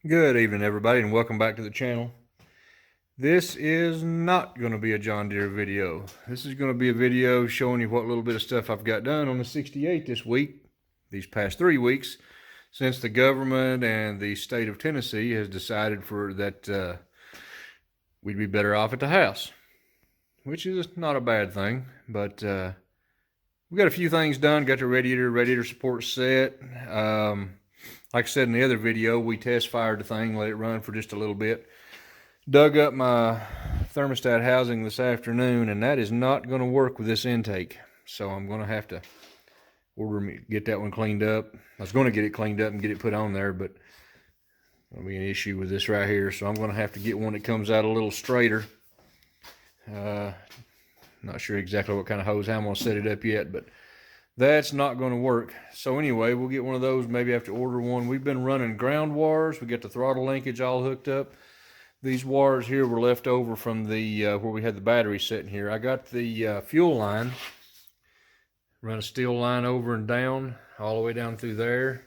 Good evening, everybody, and welcome back to the channel. This is not going to be a John Deere video. This is going to be a video showing you what little bit of stuff I've got done on the 68 this week, these past 3 weeks, since the government and the state of Tennessee has decided that we'd be better off at the house, which is not a bad thing, but we got a few things done, got the radiator support set. Like I said in the other video, we test fired the thing, let it run for just a little bit. Dug up my thermostat housing this afternoon, and that is not going to work with this intake. So I'm going to have to get that one cleaned up. I was going to get it cleaned up and get it put on there, but there'll be an issue with this right here. So I'm going to have to get one that comes out a little straighter. Not sure exactly what kind of hose I'm going to set it up yet, but that's not going to work. So anyway, we'll get one of those, maybe have to order one. We've been running ground wires. We got the throttle linkage all hooked up. These wires here were left over from the where we had the battery sitting here. I got the fuel line, run a steel line over and down, all the way down through there,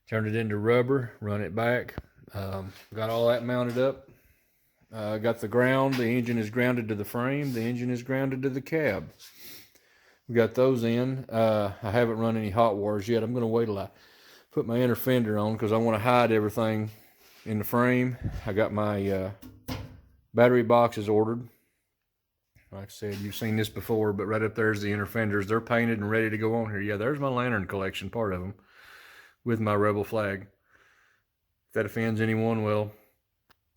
turned it into rubber, run it back. Got all that mounted up. Got the ground. The engine is grounded to the frame. The engine is grounded to the cab. We got those in. I haven't run any hot wires yet. I'm going to wait till I put my inner fender on because I want to hide everything in the frame. I got my battery boxes ordered. Like I said, you've seen this before, but right up there's the inner fenders. They're painted and ready to go on here. Yeah, there's my lantern collection, part of them, with my rebel flag. If that offends anyone, well,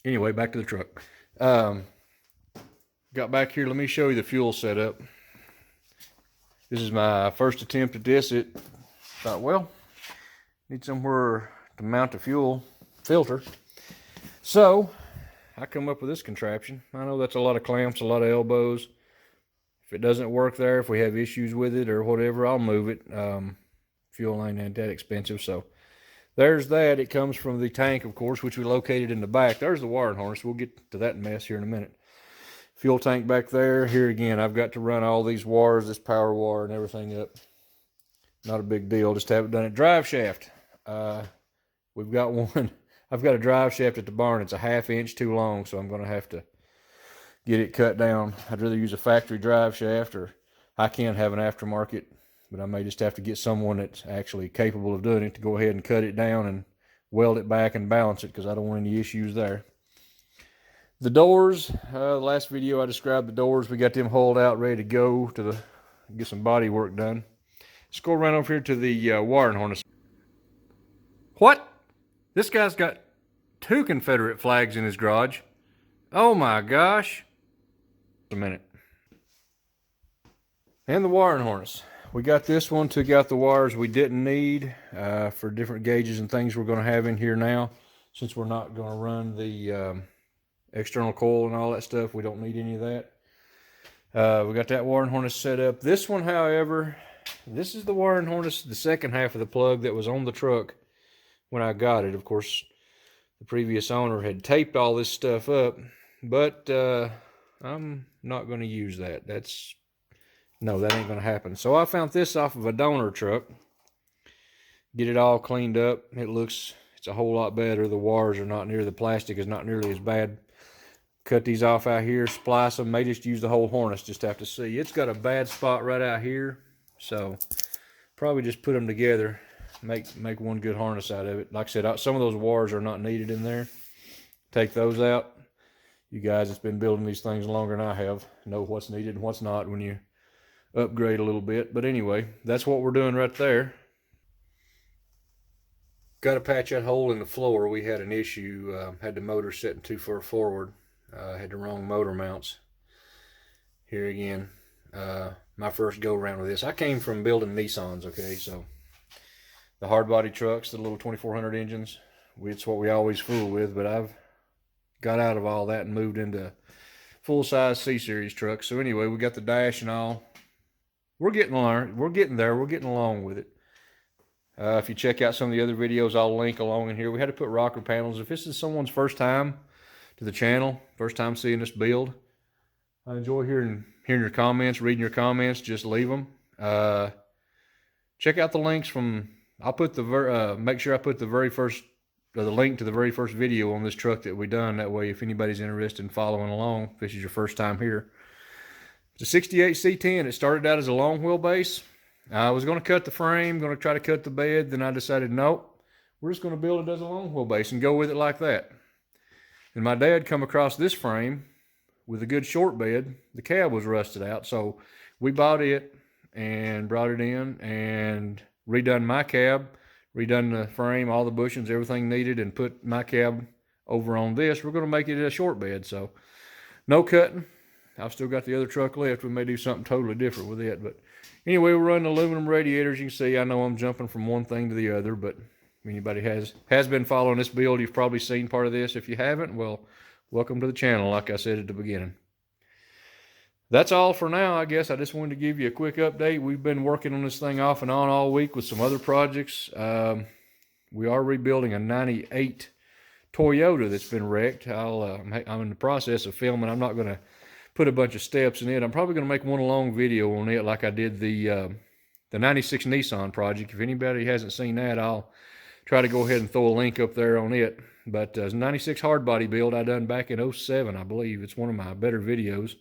anyway, back to the truck. Got back here. Let me show you the fuel setup. This is my first attempt at this. It thought, well, need somewhere to mount the fuel filter. So I come up with this contraption. I know that's a lot of clamps, a lot of elbows. If it doesn't work there, if we have issues with it or whatever, I'll move it. Fuel ain't that expensive. So there's that. It comes from the tank, of course, which we located in the back. There's the wiring harness. We'll get to that mess here in a minute. Fuel tank back there. Here again, I've got to run all these wires, this power wire and everything up. Not a big deal, just haven't done it. Drive shaft. We've got one. I've got a drive shaft at the barn. It's a 1/2 inch too long, so I'm going to have to get it cut down. I'd rather use a factory drive shaft, or I can have an aftermarket, but I may just have to get someone that's actually capable of doing it to go ahead and cut it down and weld it back and balance it, because I don't want any issues there. The doors, the last video I described the doors. We got them hauled out, ready to go to get some body work done. Let's go around over here to the wiring harness. What? This guy's got 2 Confederate flags in his garage. Oh my gosh. A minute. And the wiring harness. We got this one, took out the wires we didn't need for different gauges and things we're going to have in here now. Since we're not going to run the external coil and all that stuff, we don't need any of that. We got that wiring harness set up. This one, however, this is the wiring harness, the second half of the plug that was on the truck when I got it. Of course, the previous owner had taped all this stuff up, but I'm not going to use that. No, that ain't going to happen. So I found this off of a donor truck. Get it all cleaned up. It's a whole lot better. The wires are not near, the plastic is not nearly as bad. Cut these off out here, splice them. May just use the whole harness, just have to see. It's got a bad spot right out here, so probably just put them together, make one good harness out of it. Like I said, some of those wires are not needed in there. Take those out. You guys that's been building these things longer than I have know what's needed and what's not when you upgrade a little bit. But anyway, that's what we're doing right there. Got to patch that hole in the floor. We had an issue, had the motor setting too far forward. Had the wrong motor mounts. Here again, my first go around with this. I came from building Nissans, okay, so the hard body trucks, the little 2400 engines, it's what we always fool with, but I've got out of all that and moved into full-size C-Series trucks. So anyway, we got the dash and all. We're getting there, we're getting along with it. If you check out some of the other videos, I'll link along in here. We had to put rocker panels. If this is someone's first time to the channel, first time seeing this build, I enjoy hearing your comments, reading your comments. Just leave them. Check out the links from. I'll put the make sure I put the very first the link to the very first video on this truck that we done. That way, if anybody's interested in following along, if this is your first time here. It's a 68 C-10. It started out as a long wheelbase. I was going to cut the frame, going to try to cut the bed. Then I decided, nope, we're just going to build it as a long wheelbase and go with it like that. And my dad come across this frame with a good short bed. The cab was rusted out, so we bought it and brought it in and redone my cab, redone the frame, all the bushings, everything needed, and put my cab over on this. We're going to make it a short bed, so no cutting. I've still got the other truck left. We may do something totally different with it, but anyway, we're running aluminum radiators. You can see I know I'm jumping from one thing to the other, but if anybody has been following this build, you've probably seen part of this. If you haven't, well, welcome to the channel, like I said at the beginning. That's all for now, I guess. I just wanted to give you a quick update. We've been working on this thing off and on all week with some other projects. We are rebuilding a 98 Toyota that's been wrecked. I'm in the process of filming. I'm not going to put a bunch of steps in it. I'm probably going to make one long video on it like I did the 96 Nissan project. If anybody hasn't seen that, I'll try to go ahead and throw a link up there on it. But 96 hard body build I done back in 07, I believe. It's one of my better videos.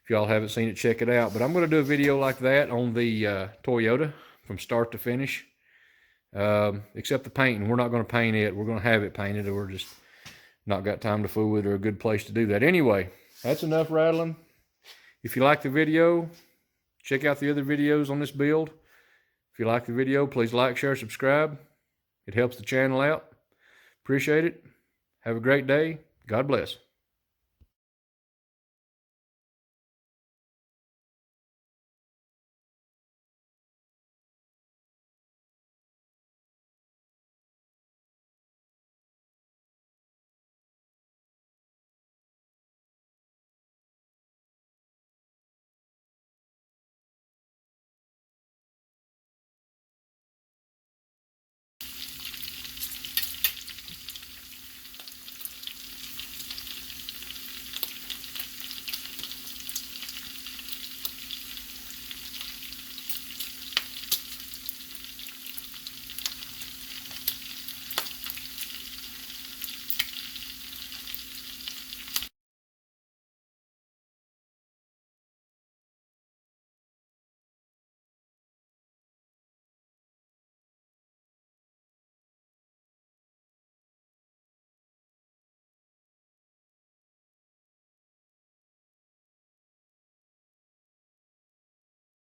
If y'all haven't seen it, check it out. But I'm going to do a video like that on the Toyota from start to finish. Except the painting. We're not going to paint it. We're going to have it painted, or we're just not got time to fool with it, or a good place to do that. Anyway, that's enough rattling. If you like the video, check out the other videos on this build. If you like the video, please like, share, subscribe. It helps the channel out. Appreciate it. Have a great day. God bless.